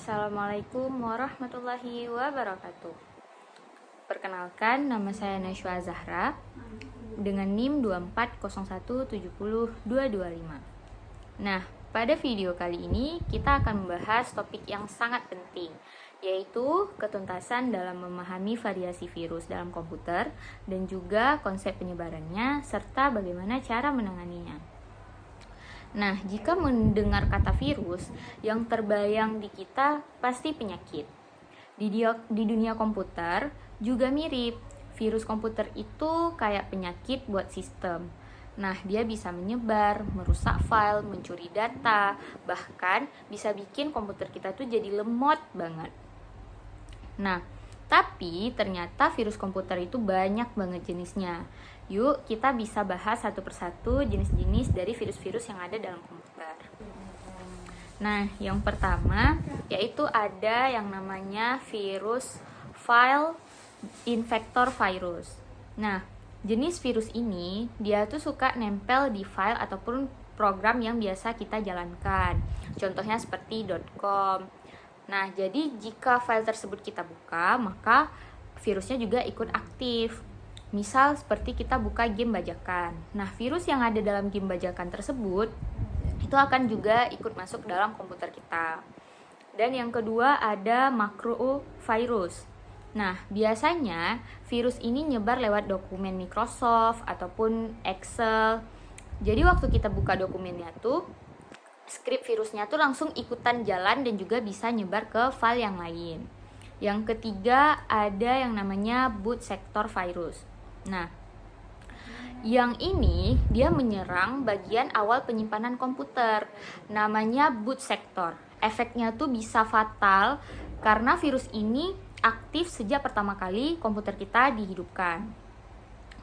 Assalamualaikum warahmatullahi wabarakatuh. Perkenalkan, nama saya Najwa Zahra dengan NIM 240170225. Nah, pada video kali ini kita akan membahas topik yang sangat penting, yaitu ketuntasan dalam memahami variasi virus dalam komputer dan juga konsep penyebarannya serta bagaimana cara menanganinya. Nah, jika mendengar kata virus, yang terbayang di kita pasti penyakit. Di dunia komputer juga mirip. Virus komputer itu kayak penyakit buat sistem. Nah, dia bisa menyebar, merusak file, mencuri data, bahkan bisa bikin komputer kita tuh jadi lemot banget. Nah, tapi ternyata virus komputer itu banyak banget jenisnya. Yuk kita bisa bahas satu persatu jenis-jenis dari virus-virus yang ada dalam komputer. Nah, yang pertama yaitu ada yang namanya virus file infector virus. Nah, jenis virus ini dia tuh suka nempel di file ataupun program yang biasa kita jalankan. Contohnya seperti .com. Nah, jadi jika file tersebut kita buka, maka virusnya juga ikut aktif. Misal seperti kita buka game bajakan. Nah, virus yang ada dalam game bajakan tersebut itu akan juga ikut masuk dalam komputer kita. Dan yang kedua ada macrovirus. Nah, biasanya virus ini nyebar lewat dokumen Microsoft ataupun Excel. Jadi waktu kita buka dokumennya tuh, skrip virusnya tuh langsung ikutan jalan dan juga bisa nyebar ke file yang lain. Yang ketiga ada yang namanya boot sector virus. Nah, yang ini dia menyerang bagian awal penyimpanan komputer, namanya boot sector. Efeknya tuh bisa fatal karena virus ini aktif sejak pertama kali komputer kita dihidupkan.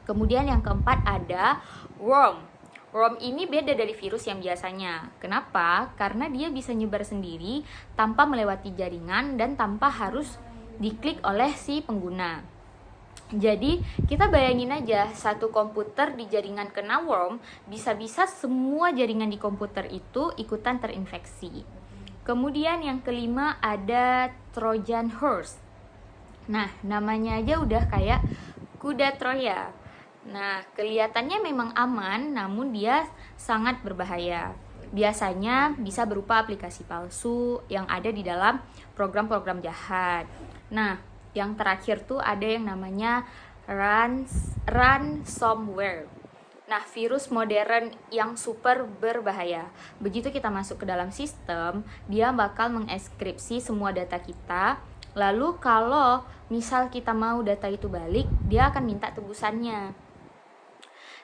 Kemudian yang keempat ada worm. Worm ini beda dari virus yang biasanya. Kenapa? Karena dia bisa nyebar sendiri tanpa melewati jaringan dan tanpa harus diklik oleh si pengguna. Jadi kita bayangin aja satu komputer di jaringan kena worm, bisa-bisa semua jaringan di komputer itu ikutan terinfeksi. Kemudian yang kelima ada Trojan horse. Nah, namanya aja udah kayak kuda Troya. Nah, kelihatannya memang aman, namun dia sangat berbahaya. Biasanya bisa berupa aplikasi palsu yang ada di dalam program-program jahat. Nah, yang terakhir tuh ada yang namanya ransomware. Nah, virus modern yang super berbahaya. Begitu kita masuk ke dalam sistem, dia bakal mengeskripsi semua data kita. Lalu kalau misal kita mau data itu balik, dia akan minta tebusannya.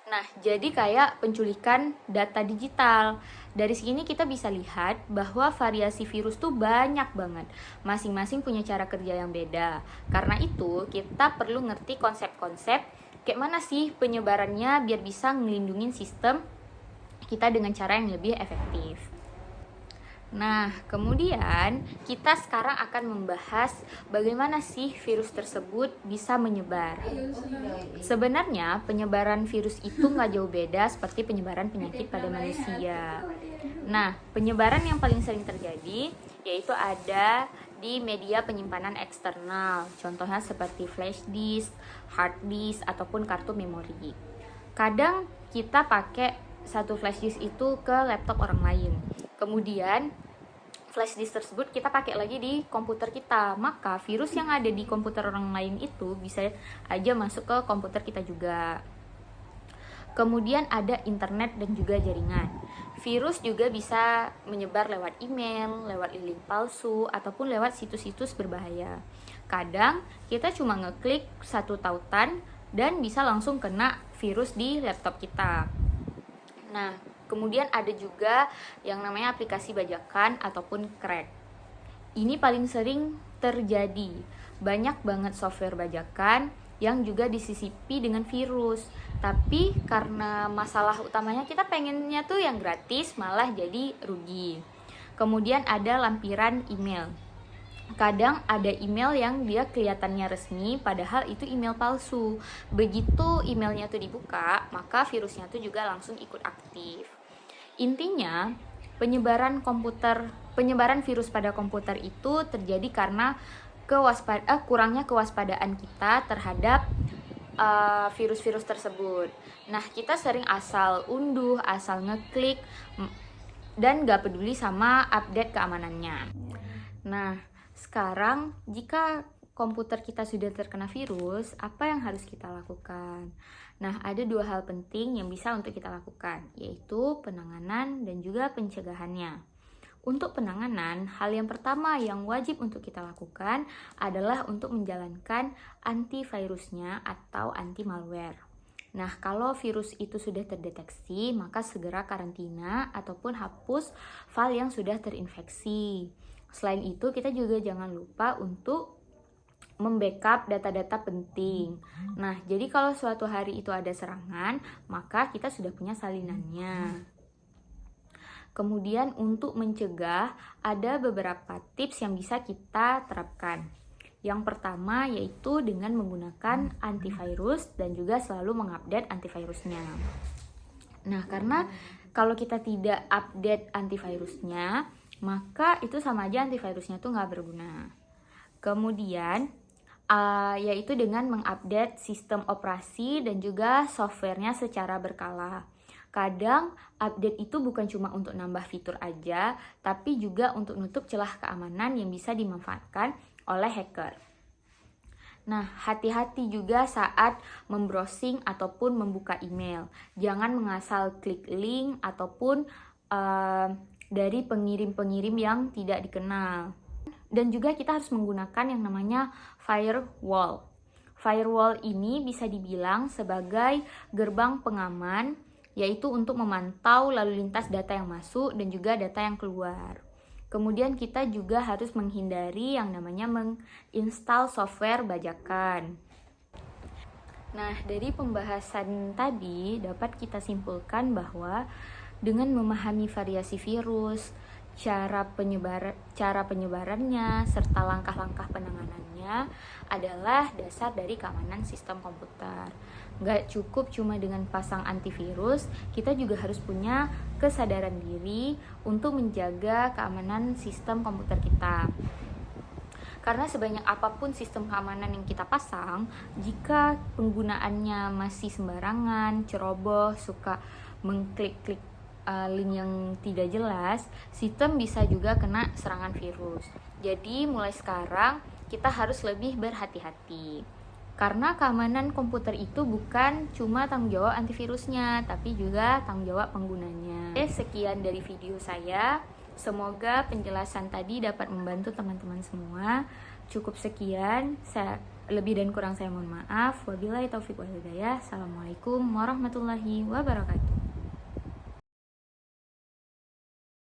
Nah, jadi kayak penculikan data digital. Dari sini kita bisa lihat bahwa variasi virus tuh banyak banget. Masing-masing punya cara kerja yang beda. Karena itu, kita perlu ngerti konsep-konsep kayak mana sih penyebarannya biar bisa ngelindungin sistem kita dengan cara yang lebih efektif. Nah, kemudian kita sekarang akan membahas bagaimana sih virus tersebut bisa menyebar. Sebenarnya penyebaran virus itu nggak jauh beda seperti penyebaran penyakit pada manusia. Nah, penyebaran yang paling sering terjadi yaitu ada di media penyimpanan eksternal. Contohnya seperti flash disk, hard disk, ataupun kartu memori. Kadang kita pakai satu flash disk itu ke laptop orang lain. Kemudian flash disk tersebut kita pakai lagi di komputer kita. Maka virus yang ada di komputer orang lain itu bisa aja masuk ke komputer kita juga. Kemudian ada internet dan juga jaringan. Virus juga bisa menyebar lewat email, lewat link palsu, ataupun lewat situs-situs berbahaya. Kadang kita cuma ngeklik satu tautan dan bisa langsung kena virus di laptop kita. Nah, kemudian ada juga yang namanya aplikasi bajakan ataupun crack. Ini paling sering terjadi. Banyak banget software bajakan yang juga disisipi dengan virus. Tapi karena masalah utamanya kita pengennya tuh yang gratis, malah jadi rugi. Kemudian ada lampiran email. Kadang ada email yang dia kelihatannya resmi, padahal itu email palsu. Begitu emailnya tuh dibuka, maka virusnya tuh juga langsung ikut aktif. Intinya, penyebaran komputer penyebaran virus pada komputer itu terjadi karena kurangnya kewaspadaan kita terhadap virus-virus tersebut. Nah, kita sering asal unduh, asal ngeklik, dan gak peduli sama update keamanannya. Nah, sekarang jika komputer kita sudah terkena virus, apa yang harus kita lakukan? Nah, ada dua hal penting yang bisa untuk kita lakukan, yaitu penanganan dan juga pencegahannya. Untuk penanganan, hal yang pertama yang wajib untuk kita lakukan adalah untuk menjalankan antivirusnya atau anti malware. Nah, kalau virus itu sudah terdeteksi, maka segera karantina ataupun hapus file yang sudah terinfeksi. Selain itu, kita juga jangan lupa untuk membackup data-data penting. Nah, jadi kalau suatu hari itu ada serangan, maka kita sudah punya salinannya. Kemudian untuk mencegah, ada beberapa tips yang bisa kita terapkan. Yang pertama yaitu dengan menggunakan antivirus dan juga selalu mengupdate antivirusnya. Nah, karena kalau kita tidak update antivirusnya, maka itu sama aja antivirusnya tuh nggak berguna. Kemudian, yaitu dengan mengupdate sistem operasi dan juga softwarenya secara berkala. Kadang update itu bukan cuma untuk nambah fitur aja, tapi juga untuk nutup celah keamanan yang bisa dimanfaatkan oleh hacker. Nah, hati-hati juga saat membrowsing ataupun membuka email. Jangan mengasal klik link ataupun dari pengirim-pengirim yang tidak dikenal. Dan juga kita harus menggunakan yang namanya firewall. Firewall ini bisa dibilang sebagai gerbang pengaman, yaitu untuk memantau lalu lintas data yang masuk dan juga data yang keluar. Kemudian kita juga harus menghindari yang namanya menginstal software bajakan. Nah, dari pembahasan tadi dapat kita simpulkan bahwa dengan memahami variasi virus, cara penyebarannya, serta langkah-langkah penanganannya adalah dasar dari keamanan sistem komputer. Gak cukup cuma dengan pasang antivirus, kita juga harus punya kesadaran diri untuk menjaga keamanan sistem komputer kita. Karena sebanyak apapun sistem keamanan yang kita pasang, jika penggunaannya masih sembarangan, ceroboh, suka mengklik-klik link yang tidak jelas, sistem bisa juga kena serangan virus. Jadi mulai sekarang kita harus lebih berhati-hati. Karena keamanan komputer itu bukan cuma tanggung jawab antivirusnya, tapi juga tanggung jawab penggunanya. Sekian dari video saya. Semoga penjelasan tadi dapat membantu teman-teman semua. Cukup sekian. Lebih dan kurang saya mohon maaf. Wabillahi taufiq wal hidayah. Assalamualaikum warahmatullahi wabarakatuh.